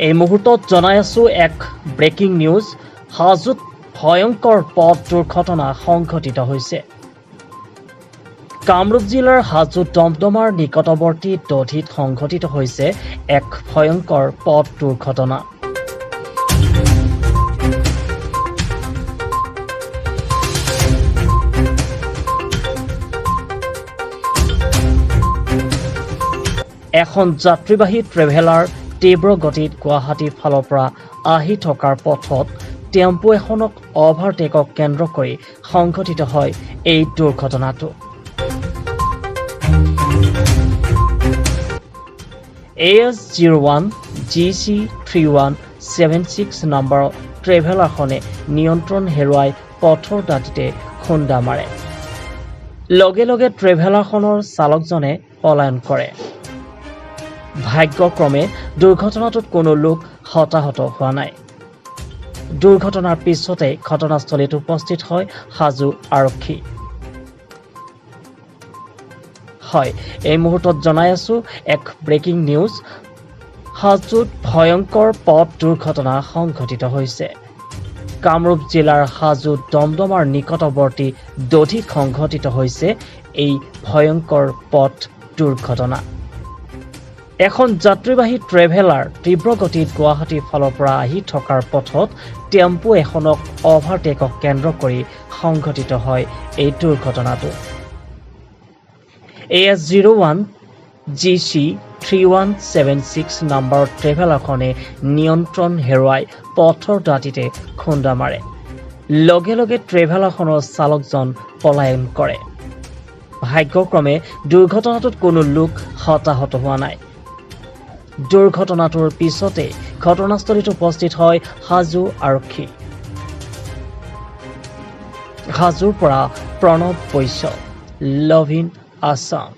এই মুহূৰ্তত জনাই আছো এক ব্ৰেকিং নিউজ। হাজোত ভয়ংকৰ পথ দুৰ্ঘটনা সংঘটিত হৈছে। কামৰূপ জিলাৰ হাজো দমদমাৰ নিকটৱৰ্তী দধিত সংঘটিত হৈছে এক ভয়ংকৰ পথ দুৰ্ঘটনা। এখন যাত্ৰীবাহী ট্ৰেভেলাৰ তীব্ৰ গতিত গুৱাহাটীৰ ফালৰ পৰা আহি থকাৰ পথত টেম্পো এখনক অভাৰটেকক কেন্দ্ৰ কৰি সংঘটিত হয় এই দুৰ্ঘটনাটো। AS01 GC3176 নম্বৰৰ ট্ৰেভেলাৰখনে নিয়ন্ত্ৰণ হেৰুৱাই পথৰ দাঁতিতে খুন্দা মাৰে। লগে লগে ট্ৰেভেলাৰখনৰ চালকজনে পলায়ন কৰে। ভাগ্যক্ৰমে দুৰ্ঘটনাটোত কোনো লোক হতাহত হোৱা নাই। দুৰ্ঘটনাৰ পিছতে ঘটনাস্থলীত উপস্থিত হয় হাজো আৰক্ষী। হয়, এই মুহূৰ্তত জনাই আছো এক ব্ৰেকিং নিউজ। হাজোত ভয়ংকৰ পথ দুৰ্ঘটনা সংঘটিত হৈছে। কামৰূপ জিলাৰ হাজো দমদমাৰ নিকটৱৰ্তী দধিত সংঘটিত হৈছে এই ভয়ংকৰ পথ দুৰ্ঘটনা। এখন যাত্ৰীবাহী ট্ৰেভেলাৰ তীব্ৰ গতিত গুৱাহাটীৰ ফালৰ পৰা আহি থকাৰ পথত টেম্পো এখনক অভাৰটেকক কেন্দ্ৰ কৰি সংঘটিত হয় এই দুৰ্ঘটনাটো। AS01 GC3176 নম্বৰৰ ট্ৰেভেলাৰখনে নিয়ন্ত্ৰণ হেৰুৱাই পথৰ দাঁতিতে খুন্দা মাৰে। লগে লগে ট্ৰেভেলাৰখনৰ চালকজন পলায়ন কৰে। ভাগ্যক্ৰমে দুৰ্ঘটনাটোত কোনো লোক হতাহত হোৱা নাই। দুৰ্ঘটনাটোৰ পিছতে ঘটনাস্থলীত উপস্থিত হয় হাজো আৰক্ষী। হাজোৰ পৰা প্ৰণৱ বৈশ্য, লভিন আছাম।